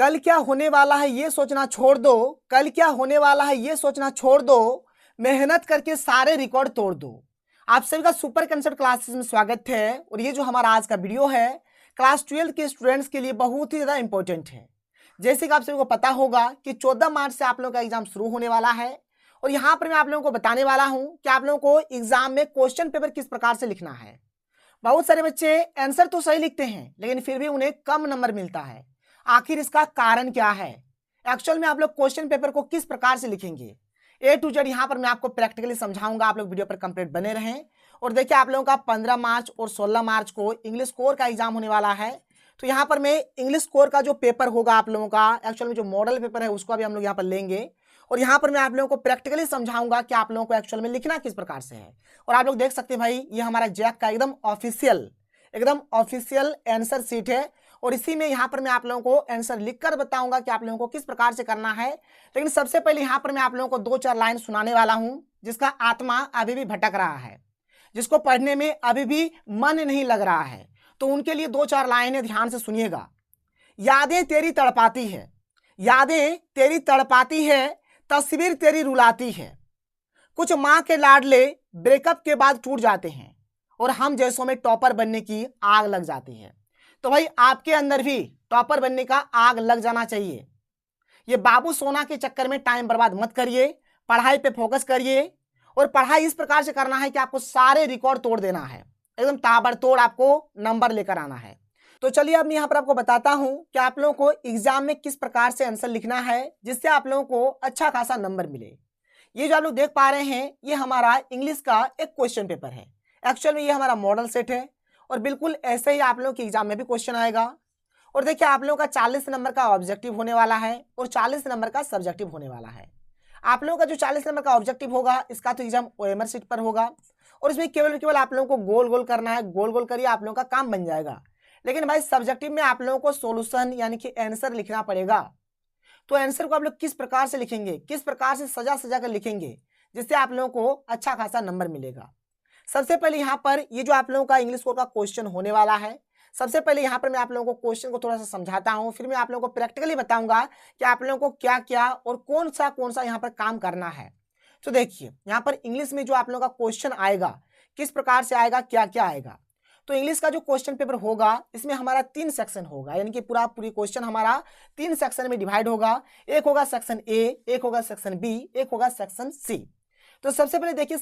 कल क्या होने वाला है ये सोचना छोड़ दो, कल क्या होने वाला है ये सोचना छोड़ दो, मेहनत करके सारे रिकॉर्ड तोड़ दो। आप सभी का सुपर कंसेप्ट क्लासेस में स्वागत है। और ये जो हमारा आज का वीडियो है क्लास 12 के स्टूडेंट्स के लिए बहुत ही ज़्यादा इंपॉर्टेंट है। जैसे कि आप सभी को पता होगा कि 14 मार्च से आप लोगों का एग्जाम शुरू होने वाला है और यहाँ पर मैं आप लोगों को बताने वाला हूँ कि आप लोगों को एग्जाम में क्वेश्चन पेपर किस प्रकार से लिखना है। बहुत सारे बच्चे आंसर तो सही लिखते हैं लेकिन फिर भी उन्हें कम नंबर मिलता है। आखिर इसका कारण क्या है? एक्चुअल में आप लोग क्वेश्चन पेपर को किस प्रकार से लिखेंगे ए टू जेड यहाँ पर मैं आपको प्रैक्टिकली समझाऊंगा। आप लोग वीडियो पर कंप्लीट बने रहें। और देखिए आप लोगों का 15 मार्च और 16 मार्च को इंग्लिश कोर का एग्जाम होने वाला है। तो यहाँ पर मैं इंग्लिश कोर का जो पेपर होगा आप लोगों का एक्चुअल में जो मॉडल पेपर है उसको भी हम लोग यहाँ पर लेंगे और यहाँ पर मैं आप लोगों को प्रैक्टिकली समझाऊंगा कि आप लोगों को एक्चुअल में लिखना किस प्रकार से है। और आप लोग देख सकते हैं भाई ये हमारा जैक का एकदम ऑफिशियल आंसर शीट है और इसी में यहाँ पर मैं आप लोगों को आंसर लिखकर बताऊंगा कि आप लोगों को किस प्रकार से करना है। लेकिन सबसे पहले यहाँ पर मैं आप लोगों को 2-4 लाइन सुनाने वाला हूँ जिसका आत्मा अभी भी भटक रहा है, जिसको पढ़ने में अभी भी मन नहीं लग रहा है। तो उनके लिए 2-4 लाइनें ध्यान से सुनिएगा। यादें तेरी तड़पाती है, यादें तेरी तड़पाती है, तस्वीर तेरी रुलाती है। कुछ माँ के लाडले ब्रेकअप के बाद टूट जाते हैं और हम जैसों में टॉपर बनने की आग लग जाती है। तो भाई आपके अंदर भी टॉपर बनने का आग लग जाना चाहिए। ये बाबू सोना के चक्कर में टाइम बर्बाद मत करिए, पढ़ाई पे फोकस करिए। और पढ़ाई इस प्रकार से करना है कि आपको सारे रिकॉर्ड तोड़ देना है, एकदम ताबड़तोड़ आपको नंबर लेकर आना है। तो चलिए अब मैं यहाँ पर आपको बताता हूँ कि आप लोगों को एग्जाम में किस प्रकार से आंसर लिखना है जिससे आप लोगों को अच्छा खासा नंबर मिले। ये जो आप लोग देख पा रहे हैं ये हमारा इंग्लिश का एक क्वेश्चन पेपर है। एक्चुअल में ये हमारा मॉडल सेट है और बिल्कुल ऐसे ही आप लोगों के एग्जाम में भी क्वेश्चन आएगा। और देखिए आप लोगों का 40 नंबर का ऑब्जेक्टिव होने वाला है और 40 नंबर का सब्जेक्टिव होने वाला है। आप लोगों का जो 40 नंबर का ऑब्जेक्टिव होगा इसका तो एग्जाम ओएमआर शीट पर होगा और इसमें केवल आप लोगों को गोल गोल करना है, गोल गोल करिए आप लोगों का काम बन जाएगा। लेकिन भाई सब्जेक्टिव में आप लोगों को सोल्यूशन यानी कि आंसर लिखना पड़ेगा। तो आंसर को आप लोग किस प्रकार से लिखेंगे, किस प्रकार से सजा सजा कर लिखेंगे जिससे आप लोगों को अच्छा खासा नंबर मिलेगा। सबसे पहले यहाँ पर ये जो आप लोगों का इंग्लिश कोर का क्वेश्चन होने वाला है, सबसे पहले यहाँ पर मैं आप लोगों को क्वेश्चन को थोड़ा सा समझाता हूँ, फिर मैं आप लोगों को प्रैक्टिकली बताऊंगा कि आप लोगों को क्या क्या और कौन सा यहाँ पर काम करना है। तो देखिए यहाँ पर इंग्लिश में जो आप लोगों का क्वेश्चन आएगा किस प्रकार से आएगा, क्या क्या आएगा। तो इंग्लिश का जो क्वेश्चन पेपर होगा इसमें हमारा 3 सेक्शन होगा, यानी कि पूरी क्वेश्चन हमारा 3 सेक्शन में डिवाइड होगा। एक होगा सेक्शन ए, एक होगा सेक्शन बी, एक होगा सेक्शन सी। तो सबसे पहले देखिए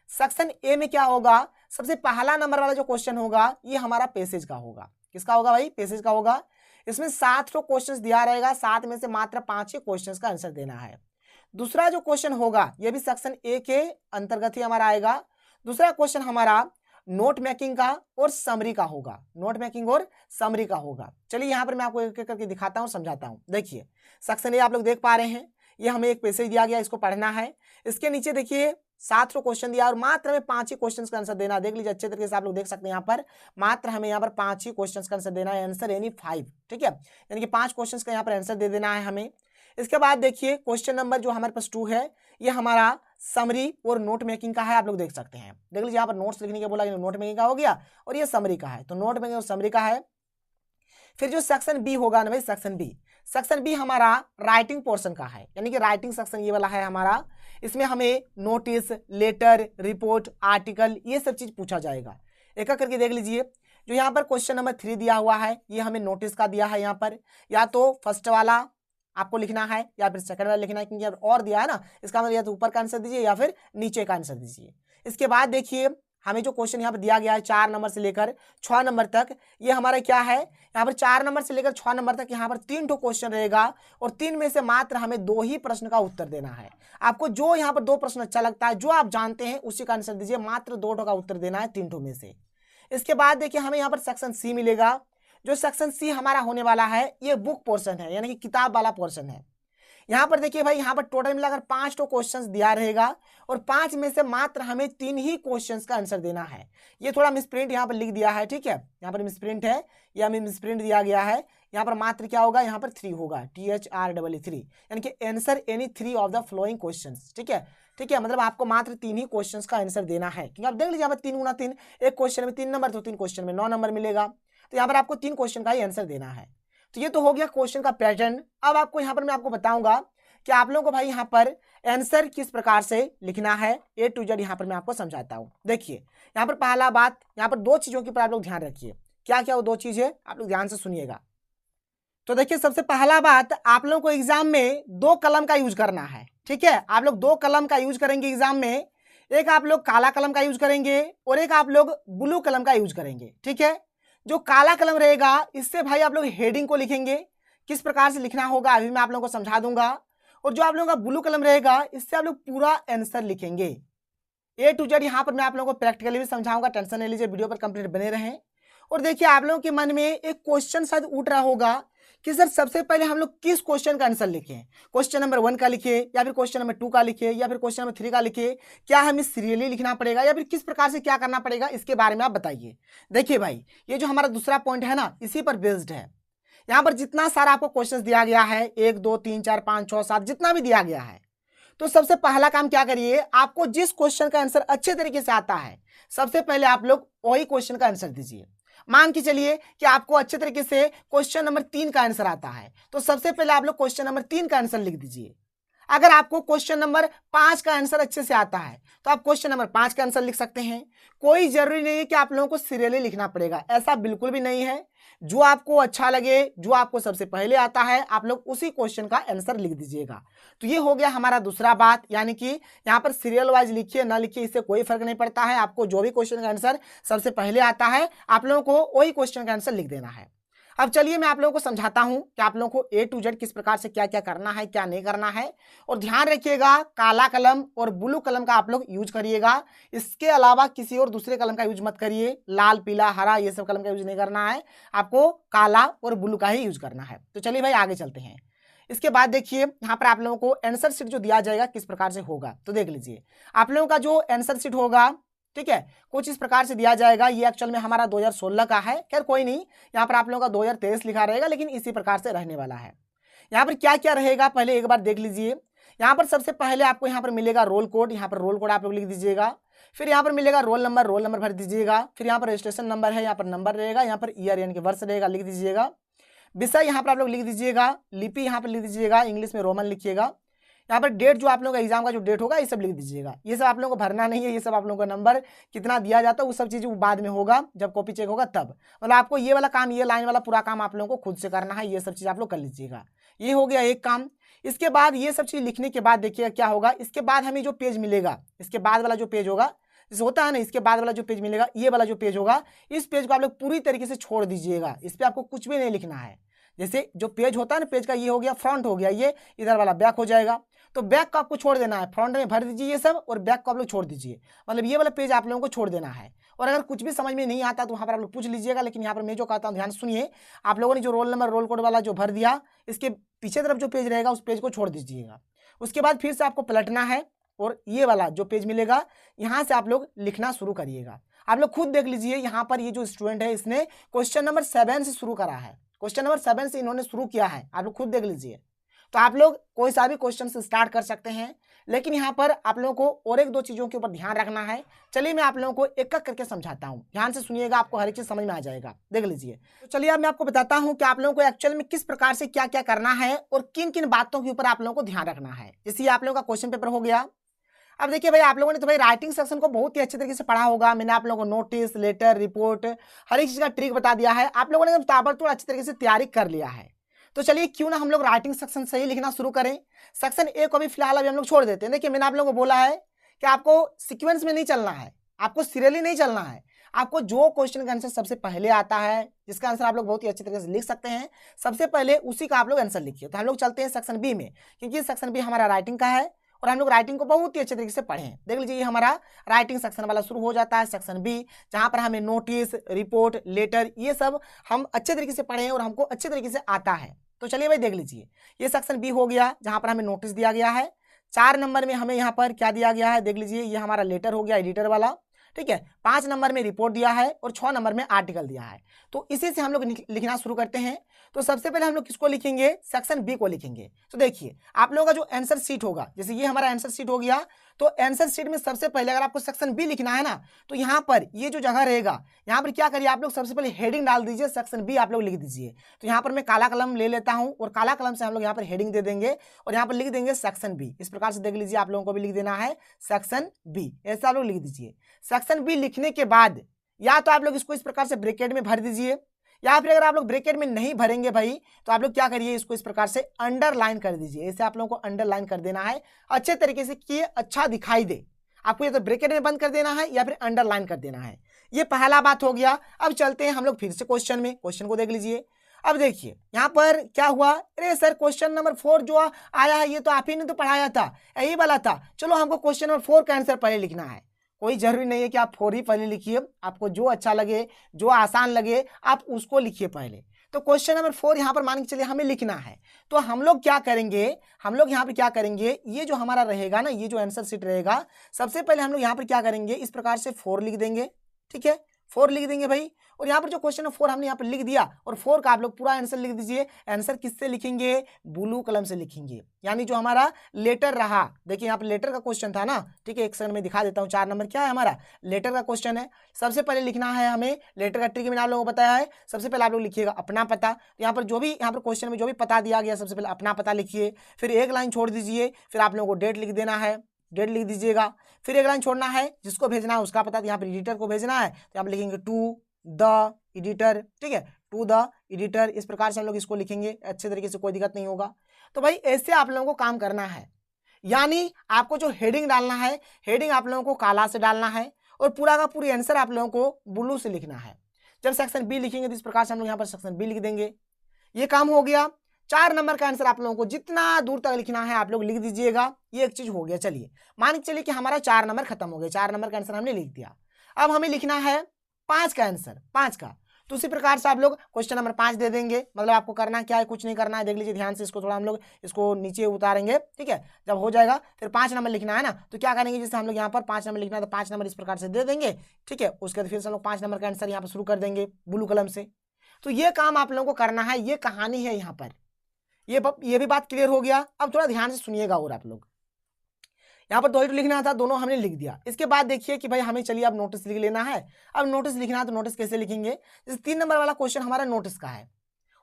सेक्शन ए में क्या होगा, सबसे पहला नंबर वाला जो क्वेश्चन होगा ये हमारा पैसेज का होगा। किसका होगा भाई? पैसेज का होगा। इसमें 7 क्वेश्चंस दिया रहेगा, 7 में से मात्र 5 ही क्वेश्चंस का आंसर देना है। दूसरा जो क्वेश्चन होगा ये भी सेक्शन ए के अंतर्गत ही हमारा आएगा। दूसरा क्वेश्चन हमारा नोट मेकिंग का और समरी का होगा, नोट मेकिंग और समरी का होगा। चलिए यहाँ पर मैं आपको एक एक करके दिखाता हूँ, समझाता हूँ। देखिए सेक्शन ए आप लोग देख पा रहे हैं, ये हमें एक पैसेज दिया गया, इसको पढ़ना है। इसके नीचे देखिए 7 क्वेश्चन दिया और मात्र हमें 5 ही क्वेश्चन का आंसर देना। देख लीजिए अच्छे तरीके से आप लोग देख सकते हैं यहाँ पर मात्र हमें यहाँ पर 5 ही क्वेश्चन का आंसर देना है, आंसर यानी 5, ठीक है, यानी कि 5 क्वेश्चन का यहाँ पर आंसर दे देना है हमें। इसके बाद देखिए क्वेश्चन नंबर जो हमारे पास 2 है ये हमारा समरी और नोट मेकिंग का है। आप लोग देख सकते हैं, देख लीजिए यहाँ पर नोट्स लिखने के बोला, नोट मेकिंग का हो गया और ये समरी का है, तो नोट मेकिंग और समरी का है। फिर जो सेक्शन बी होगा ना भाई, सेक्शन बी हमारा राइटिंग पोर्शन का है, यानी कि राइटिंग सेक्शन ये वाला है हमारा। इसमें हमें नोटिस, लेटर, रिपोर्ट, आर्टिकल ये सब चीज पूछा जाएगा। एक एक करके देख लीजिए। जो यहाँ पर क्वेश्चन नंबर 3 दिया हुआ है ये हमें नोटिस का दिया है। यहाँ पर या तो फर्स्ट वाला आपको लिखना है या फिर सेकंड वाला लिखना है, क्योंकि और दिया है ना, इसका मतलब या तो ऊपर का आंसर दीजिए या फिर नीचे का आंसर दीजिए। इसके बाद देखिए हमें जो क्वेश्चन यहाँ पर दिया गया है 4 नंबर से लेकर 6 नंबर तक, ये हमारा क्या है, यहाँ पर 4 नंबर से लेकर 6 नंबर तक यहाँ पर 3 क्वेश्चन रहेगा और 3 में से मात्र हमें 2 ही प्रश्न का उत्तर देना है। आपको जो यहाँ पर 2 प्रश्न अच्छा लगता है, जो आप जानते हैं उसी का आंसर दीजिए, मात्र 2 का उत्तर देना है 3 में से। इसके बाद देखिए हमें यहाँ पर सेक्शन सी मिलेगा। जो सेक्शन सी हमारा होने वाला है ये बुक पोर्शन है, यानी कि किताब वाला पोर्शन है। यहाँ पर देखिए भाई यहाँ पर टोटल मिलाकर 5 क्वेश्चंस दिया रहेगा और 5 में से मात्र हमें 3 ही क्वेश्चंस का आंसर देना है। ये थोड़ा मिसप्रिंट यहाँ पर लिख दिया है, ठीक है, यहाँ पर मिसप्रिंट है, या हमें मिसप्रिंट दिया गया है। यहाँ पर मात्र क्या होगा, यहाँ पर 3 होगा, THR3, यानी कि answer any 3 of the flowing questions, ठीक है, ठीक है, मतलब आपको मात्र 3 ही क्वेश्चंस का आंसर देना है। क्योंकि आप देख लीजिए यहाँ पर 3 गुना 3, एक क्वेश्चन में 3 नंबर तो 3 क्वेश्चन में 9 नंबर मिलेगा, तो यहाँ पर आपको 3 क्वेश्चन का ही आंसर देना है। तो ये तो हो गया क्वेश्चन का पैटर्न। अब आपको यहाँ पर मैं आपको बताऊंगा कि आप लोगों को भाई यहाँ पर आंसर किस प्रकार से लिखना है, ए टू जेड यहाँ पर मैं आपको समझाता हूँ। देखिए यहाँ पर पहला बात, यहाँ पर दो चीजों के ऊपर आप लोग ध्यान रखिए। क्या क्या वो दो चीजें, आप लोग ध्यान से सुनिएगा। तो देखिए सबसे पहला बात, आप लोगों को एग्जाम में दो कलम का यूज करना है। ठीक है, आप लोग दो कलम का यूज करेंगे एग्जाम में। एक आप लोग काला कलम का यूज करेंगे और एक आप लोग ब्लू कलम का यूज करेंगे। ठीक है, जो काला कलम रहेगा इससे भाई आप लोग हेडिंग को लिखेंगे। किस प्रकार से लिखना होगा अभी मैं आप लोगों को समझा दूंगा। और जो आप लोगों का ब्लू कलम रहेगा इससे आप लोग पूरा आंसर लिखेंगे। ए टू जेड यहाँ पर मैं आप लोगों को प्रैक्टिकली भी समझाऊंगा, टेंशन नहीं लीजिए, वीडियो पर कंप्लीट बने रहें। और देखिए आप लोगों के मन में एक क्वेश्चन शायद उठ रहा होगा कि सर सबसे पहले हम लोग किस क्वेश्चन का आंसर लिखें, क्वेश्चन नंबर 1 का लिखे या फिर क्वेश्चन नंबर 2 का लिखे या फिर क्वेश्चन नंबर 3 का लिखे, क्या हमें सीरियली लिखना पड़ेगा या फिर किस प्रकार से क्या करना पड़ेगा, इसके बारे में आप बताइए। देखिए भाई ये जो हमारा दूसरा पॉइंट है ना, इसी पर बेस्ड है। यहाँ पर जितना सारा आपको क्वेश्चन दिया गया है, 1 2 3 4 5 6 7 जितना भी दिया गया है, तो सबसे पहला काम क्या करिए, आपको जिस क्वेश्चन का आंसर अच्छे तरीके से आता है सबसे पहले आप लोग वही क्वेश्चन का आंसर दीजिए। मान के चलिए कि आपको अच्छे तरीके से क्वेश्चन नंबर 3 का आंसर आता है, तो सबसे पहले आप लोग क्वेश्चन नंबर 3 का आंसर लिख दीजिए। अगर आपको क्वेश्चन नंबर 5 का आंसर अच्छे से आता है तो आप क्वेश्चन नंबर 5 का आंसर लिख सकते हैं। कोई जरूरी नहीं है कि आप लोगों को सीरियली लिखना पड़ेगा, ऐसा बिल्कुल भी नहीं है। जो आपको अच्छा लगे, जो आपको सबसे पहले आता है, आप लोग उसी क्वेश्चन का आंसर लिख दीजिएगा। तो ये हो गया हमारा दूसरा बात, यानी कि यहाँ पर सीरियल वाइज लिखिए ना लिखिए इससे कोई फर्क नहीं पड़ता है। आपको जो भी क्वेश्चन का आंसर सबसे पहले आता है आप लोगों को वही क्वेश्चन का आंसर लिख देना है। अब चलिए मैं आप लोगों को समझाता हूं कि आप लोगों को ए टू जेड किस प्रकार से क्या क्या करना है, क्या नहीं करना है। और ध्यान रखिएगा काला कलम और ब्लू कलम का आप लोग यूज करिएगा, इसके अलावा किसी और दूसरे कलम का यूज मत करिए। लाल पीला हरा ये सब कलम का यूज नहीं करना है, आपको काला और ब्लू का ही यूज करना है। तो चलिए भाई आगे चलते हैं। इसके बाद देखिए यहाँ पर आप लोगों को आंसर शीट जो दिया जाएगा किस प्रकार से होगा, तो देख लीजिए आप लोगों का जो आंसर शीट होगा, ठीक है, कुछ इस प्रकार से दिया जाएगा। ये एक्चुअल में हमारा 2016 का है, खैर कोई नहीं, यहाँ पर आप लोगों का 2023 लिखा रहेगा, लेकिन इसी प्रकार से रहने वाला है। यहाँ पर क्या क्या रहेगा पहले एक बार देख लीजिए। यहाँ पर सबसे पहले आपको यहाँ पर मिलेगा रोल कोड, यहाँ पर रोल कोड आप लोग लिख दीजिएगा। फिर यहाँ पर मिलेगा रोल नंबर भर दीजिएगा। फिर यहाँ पर रजिस्ट्रेशन नंबर है, यहाँ पर नंबर रहेगा, यहाँ पर ईयर यानी कि वर्ष रहेगा, लिख दीजिएगा। विषय यहाँ पर आप लोग लिख दीजिएगा, लिपि यहाँ पर लिख दीजिएगा, इंग्लिश में रोमन लिखिएगा। यहाँ पर डेट जो आप लोगों का एग्जाम का जो डेट होगा ये सब लिख दीजिएगा। ये सब आप लोगों को भरना नहीं है, ये सब आप लोगों का नंबर कितना दिया जाता है वो सब चीज़ बाद में होगा, जब कॉपी चेक होगा तब। मतलब आपको ये वाला काम, ये लाइन वाला पूरा काम आप लोगों को खुद से करना है, ये सब चीज़ आप लोग कर लीजिएगा। ये हो गया एक काम। इसके बाद ये सब चीज़ लिखने के बाद देखिएगा क्या होगा, इसके बाद हमें जो पेज मिलेगा, इसके बाद वाला जो पेज होगा, जैसे होता है ना, इसके बाद वाला जो पेज मिलेगा, ये वाला जो पेज होगा, इस पेज को आप लोग पूरी तरीके से छोड़ दीजिएगा। इस पर आपको कुछ भी नहीं लिखना है। जैसे जो पेज होता है ना पेज का, ये हो गया फ्रंट हो गया, ये इधर वाला बैक हो जाएगा, तो बैक को आपको छोड़ देना है। फ्रंट में भर दीजिए ये सब और बैक को आप लोग छोड़ दीजिए, मतलब ये वाला पेज आप लोगों को छोड़ देना है। और अगर कुछ भी समझ में नहीं आता तो वहाँ पर आप लोग पूछ लीजिएगा, लेकिन यहाँ पर मैं जो कहता हूँ ध्यान सुनिए। आप लोगों ने जो रोल नंबर रोल कोड वाला जो भर दिया, इसके पीछे तरफ जो पेज रहेगा उस पेज को छोड़ दीजिएगा। उसके बाद फिर से आपको पलटना है और ये वाला जो पेज मिलेगा यहाँ से आप लोग लिखना शुरू करिएगा। आप लोग खुद देख लीजिए, यहाँ पर ये जो स्टूडेंट है इसने क्वेश्चन नंबर 7 से शुरू करा है, क्वेश्चन नंबर 7 से इन्होंने शुरू किया है, आप लोग खुद देख लीजिए। तो आप लोग कोई सा भी क्वेश्चन से स्टार्ट कर सकते हैं, लेकिन यहाँ पर आप लोगों को और एक दो चीज़ों के ऊपर ध्यान रखना है। चलिए मैं आप लोगों को एक एक करके समझाता हूँ, ध्यान से सुनिएगा, आपको हर एक चीज़ समझ में आ जाएगा, देख लीजिए। तो चलिए अब मैं आपको बताता हूँ कि आप लोगों को एक्चुअल में किस प्रकार से क्या क्या करना है और किन किन बातों के ऊपर आप लोगों को ध्यान रखना है। जैसे आप लोगों का क्वेश्चन पेपर हो गया। अब देखिए भाई आप लोगों ने तो भाई राइटिंग सेक्शन को बहुत ही अच्छे तरीके से पढ़ा होगा। मैंने आप लोगों को नोटिस, लेटर, रिपोर्ट हर एक चीज़ का ट्रिक बता दिया है। आप लोगों ने ताबड़तोड़ अच्छे तरीके से तैयारी कर लिया है। तो चलिए क्यों ना हम लोग राइटिंग सेक्शन से ही लिखना शुरू करें। सेक्शन ए को भी फिलहाल अभी हम लोग छोड़ देते हैं। देखिए मैंने आप लोगों को बोला है कि आपको सीक्वेंस में नहीं चलना है, आपको सीरियली नहीं चलना है। आपको जो क्वेश्चन का आंसर सबसे पहले आता है, जिसका आंसर आप लोग बहुत ही अच्छे तरीके से लिख सकते हैं, सबसे पहले उसी का आप लोग आंसर लिखिए। तो हम लोग चलते हैं सेक्शन बी में, क्योंकि सेक्शन बी हमारा राइटिंग का है और हम लोग राइटिंग को बहुत ही अच्छे तरीके से पढ़े हैं। देख लीजिए ये हमारा राइटिंग सेक्शन वाला शुरू हो जाता है, सेक्शन बी, जहाँ पर हमें नोटिस, रिपोर्ट, लेटर ये सब हम अच्छे तरीके से पढ़े हैं और हमको अच्छे तरीके से आता है। तो चलिए भाई देख लीजिए, ये सेक्शन बी हो गया जहाँ पर हमें नोटिस दिया गया है। 4 नंबर में हमें यहाँ पर क्या दिया गया है, देख लीजिए ये हमारा लेटर हो गया एडिटर वाला, ठीक है। 5 नंबर में रिपोर्ट दिया है और 6 नंबर में आर्टिकल दिया है। तो इसी से हम लोग लिखना शुरू करते हैं। तो सबसे पहले हम लोग किसको लिखेंगे, सेक्शन बी को लिखेंगे। तो देखिए आप लोगों का जो आंसर शीट होगा, जैसे ये हमारा आंसर शीट हो गया, तो आंसर शीट में सबसे पहले अगर आपको सेक्शन बी लिखना है ना, तो यहाँ पर ये जो जगह रहेगा, यहाँ पर क्या करिए आप लोग, सबसे पहले हेडिंग डाल दीजिए, सेक्शन बी आप लोग लिख दीजिए। तो यहाँ पर मैं काला कलम ले लेता हूँ और काला कलम से हम लोग यहाँ पर हेडिंग दे देंगे और यहाँ पर लिख देंगे सेक्शन बी। इस प्रकार से देख लीजिए, आप लोगों को भी लिख देना है सेक्शन बी, ऐसा आप लोग लिख दीजिए। सेक्शन बी लिखने के बाद या तो आप लोग इसको इस प्रकार से ब्रैकेट में भर दीजिए, या फिर अगर आप लोग ब्रैकेट में नहीं भरेंगे भाई, तो आप लोग क्या करिए, इसको इस प्रकार से अंडरलाइन कर दीजिए। ऐसे आप लोगों को अंडरलाइन कर देना है अच्छे तरीके से कि ये अच्छा दिखाई दे। आपको या तो ब्रैकेट में बंद कर देना है या फिर अंडरलाइन कर देना है। ये पहला बात हो गया। अब चलते हैं हम लोग फिर से क्वेश्चन में, क्वेश्चन को देख लीजिए। अब देखिए यहाँ पर क्या हुआ, अरे सर क्वेश्चन नंबर 4 जो आया है ये तो आप ही ने तो पढ़ाया था, यही वाला था। चलो हमको क्वेश्चन नंबर 4 का आंसर पहले लिखना है। कोई जरूरी नहीं है कि आप 4 ही पहले लिखिए, आपको जो अच्छा लगे, जो आसान लगे, आप उसको लिखिए पहले। तो क्वेश्चन नंबर 4 यहाँ पर मान के चलिए हमें लिखना है। तो हम लोग क्या करेंगे, हम लोग यहाँ पर क्या करेंगे, ये जो हमारा रहेगा ना, ये जो आंसर शीट रहेगा, सबसे पहले हम लोग यहाँ पर क्या करेंगे, इस प्रकार से 4 लिख देंगे। ठीक है, 4 लिख देंगे भाई। और यहाँ पर जो क्वेश्चन है 4 हमने यहाँ पर लिख दिया, और 4 का आप लोग पूरा आंसर लिख दीजिए। आंसर किससे लिखेंगे, ब्लू कलम से लिखेंगे, यानी जो हमारा लेटर रहा। देखिए यहाँ पर लेटर का क्वेश्चन था ना, ठीक है, एक सेकंड में दिखा देता हूँ। 4 नंबर क्या है हमारा, लेटर का क्वेश्चन है। सबसे पहले लिखना है हमें लेटर का ट्रिक, मैंने आप लोगों को बताया है। सबसे पहले आप लोग लिखिएगा अपना पता। तो यहाँ पर जो भी यहाँ पर क्वेश्चन में जो भी पता दिया गया, सबसे पहले अपना पता लिखिए, फिर एक लाइन छोड़ दीजिए, फिर आप लोगों को डेट लिख देना है, डेट लिख दीजिएगा। फिर एक लाइन छोड़ना है, जिसको भेजना है उसका पता, यहाँ पर एडिटर को भेजना है, तो यहाँ पर लिखेंगे टू द एडिटर। ठीक है, टू द एडिटर, इस प्रकार से हम लोग इसको लिखेंगे अच्छे तरीके से, कोई दिक्कत नहीं होगा। तो भाई ऐसे आप लोगों को काम करना है, यानी आपको जो हेडिंग डालना है, हेडिंग आप लोगों को काला से डालना है और पूरा का पूरी आंसर आप लोगों को ब्लू से लिखना है। जब सेक्शन बी लिखेंगे तो इस प्रकार से हम लोग यहाँ पर सेक्शन बी लिख देंगे। ये काम हो गया। 4 नंबर का आंसर आप लोगों को जितना दूर तक लिखना है आप लोग लिख दीजिएगा। ये एक चीज हो गया। चलिए मान के चलिए कि हमारा 4 नंबर खत्म हो गया, 4 नंबर का आंसर हमने लिख दिया। अब हमें लिखना है 5 का आंसर, 5 का। तो उसी प्रकार से आप लोग क्वेश्चन नंबर 5 दे देंगे। मतलब आपको करना क्या है, कुछ नहीं करना है, देख लीजिए ध्यान से। इसको थोड़ा हम लोग इसको नीचे उतारेंगे। ठीक है, जब हो जाएगा फिर 5 नंबर लिखना है ना, तो क्या करेंगे, जैसे हम लोग यहाँ पर 5 नंबर लिखना है तो 5 नंबर इस प्रकार से दे देंगे। ठीक है, उसके बाद फिर से हम लोग 5 नंबर का आंसर यहाँ पर शुरू कर देंगे ब्लू कलम से। तो ये काम आप लोगों को करना है, ये कहानी है यहाँ पर। ये भी बात क्लियर हो गया। अब थोड़ा ध्यान से सुनिएगा। और आप लोग यहाँ पर दो लिखना था, दोनों हमने लिख दिया। इसके बाद देखिए कि भाई हमें चलिए अब नोटिस लिख लेना है। अब नोटिस लिखना है तो नोटिस कैसे लिखेंगे, जैसे 3 नंबर वाला क्वेश्चन हमारा नोटिस का है,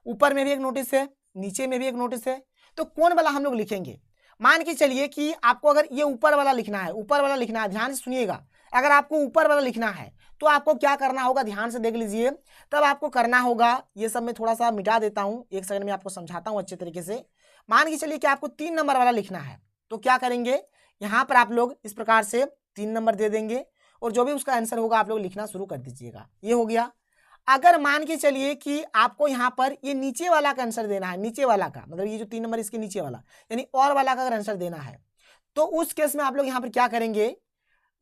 ऊपर में भी एक नोटिस है, नीचे में भी एक नोटिस है। तो कौन वाला हम लोग लिखेंगे, मान के चलिए कि आपको अगर ये ऊपर वाला लिखना है, ऊपर वाला लिखना है, ध्यान से सुनिएगा। अगर आपको ऊपर वाला लिखना है तो आपको क्या करना होगा, ध्यान से देख लीजिए। तब आपको करना होगा, ये सब मैं थोड़ा सा मिटा देता हूँ, एक सेकंड में आपको समझाता हूँ अच्छे तरीके से। मान के चलिए कि आपको 3 नंबर वाला लिखना है, तो क्या करेंगे, यहाँ पर आप लोग इस प्रकार से 3 नंबर दे देंगे और जो भी उसका आंसर होगा आप लोग लिखना शुरू कर दीजिएगा। ये हो गया। अगर मान के चलिए कि आपको यहाँ पर ये नीचे वाला का आंसर देना है, नीचे वाला का मतलब ये जो 3 नंबर इसके नीचे वाला यानी और वाला का अगर आंसर देना है, तो उस केस में आप लोग यहाँ पर क्या करेंगे,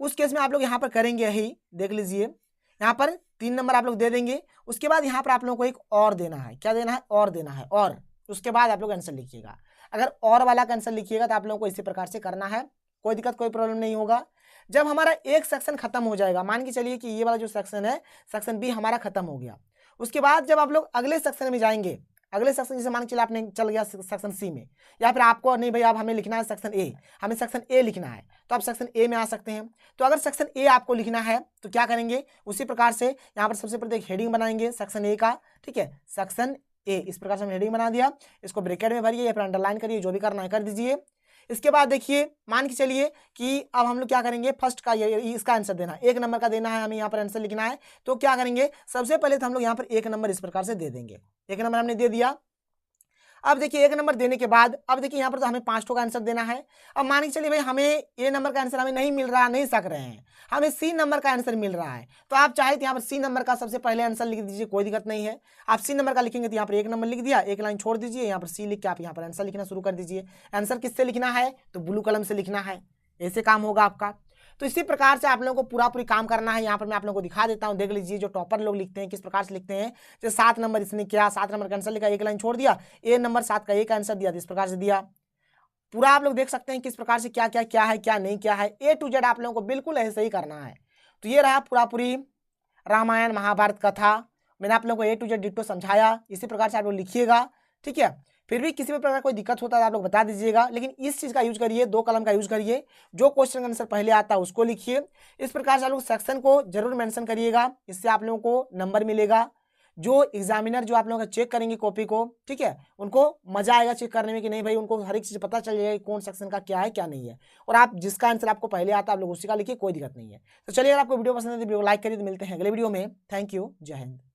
उस केस में आप लोग यहाँ पर करेंगे यही, देख लीजिए। यहाँ पर 3 नंबर आप लोग दे देंगे। उसके बाद यहाँ पर आप लोगों को एक और देना है, क्या देना है, और देना है, और उसके बाद आप लोग आंसर लिखिएगा। अगर और वाला का आंसर लिखिएगा तो आप लोगों को इसी प्रकार से करना है, कोई दिक्कत कोई प्रॉब्लम नहीं होगा। जब हमारा एक सेक्शन खत्म हो जाएगा, मान के चलिए कि ये वाला जो सेक्शन है, सेक्शन बी हमारा खत्म हो गया, उसके बाद जब आप लोग अगले सेक्शन में जाएंगे, अगले सेक्शन जैसे मान के चलिए आपने चल गया सेक्शन सी में, या फिर आपको नहीं भाई आप हमें लिखना है सेक्शन ए, हमें सेक्शन ए लिखना है, तो आप सेक्शन ए में आ सकते हैं। तो अगर सेक्शन ए आपको लिखना है तो क्या करेंगे, उसी प्रकार से यहाँ पर सबसे पहले एक हेडिंग बनाएंगे सेक्शन ए का। ठीक है, सेक्शन ए, इस प्रकार से हमने हेडिंग बना दिया। इसको ब्रैकेट में भरिए या फिर अंडरलाइन करिए, जो भी करना है कर दीजिए। इसके बाद देखिए मान के चलिए कि अब हम लोग क्या करेंगे, फर्स्ट का ये इसका आंसर देना है, 1 नंबर का देना है, हमें यहाँ पर आंसर लिखना है। तो क्या करेंगे, सबसे पहले तो हम लोग यहाँ पर 1 नंबर इस प्रकार से दे देंगे। 1 नंबर हमने दे दिया। अब देखिए 1 नंबर देने के बाद अब देखिए यहाँ पर तो हमें 5 का आंसर देना है। अब मान के चलिए भाई हमें ए नंबर का आंसर हमें नहीं मिल रहा, नहीं सक रहे हैं, हमें सी नंबर का आंसर मिल रहा है। तो आप चाहे तो यहाँ पर सी नंबर का सबसे पहले आंसर लिख दीजिए, कोई दिक्कत नहीं है। आप सी नंबर का लिखेंगे तो यहाँ पर 1 नंबर लिख दिया, एक लाइन छोड़ दीजिए, यहाँ पर सी लिख के आप यहाँ पर आंसर लिखना शुरू कर दीजिए। आंसर किससे लिखना है, तो ब्लू कलम से लिखना है, ऐसे काम होगा आपका। तो इसी प्रकार से आप लोगों को पूरी काम करना है। यहाँ पर मैं आप लोगों को दिखा देता हूँ, देख लीजिए जो टॉपर लोग लिखते हैं किस प्रकार से लिखते हैं। जैसे 7 नंबर इसने किया, 7 नंबर का आंसर लिखा, एक लाइन छोड़ दिया, ए नंबर 7 का एक आंसर दिया, इस प्रकार से दिया। पूरा आप लोग देख सकते हैं किस प्रकार से क्या क्या क्या है क्या नहीं क्या है, ए टू जेड आप लोगों को बिल्कुल ऐसे ही करना है। तो ये रहा पूरी रामायण महाभारत कथा, मैंने आप लोगों को ए टू जेड डिट्टो समझाया, इसी प्रकार से आप लोग लिखिएगा। ठीक है, फिर भी किसी भी प्रकार कोई दिक्कत होता है आप लोग बता दीजिएगा, लेकिन इस चीज़ का यूज करिए, 2 कलम का यूज करिए, जो क्वेश्चन का आंसर पहले आता है उसको लिखिए। इस प्रकार से आप लोग सेक्शन को जरूर मेंशन करिएगा, इससे आप लोगों को नंबर मिलेगा। जो एग्जामिनर जो आप लोगों का चेक करेंगे कॉपी को, ठीक है, उनको मजा आएगा चेक करने में कि नहीं भाई, उनको हर एक चीज़ पता चल जाएगा कि कौन सेक्शन का क्या है क्या नहीं है। और आप जिसका आंसर आपको पहले आता है आप लोग उसी का लिखिए, कोई दिक्कत नहीं है। तो चलिए, अगर आपको वीडियो पसंद है तो वीडियो को लाइक करिए। तो मिलते हैं अगले वीडियो में। थैंक यू, जय हिंद।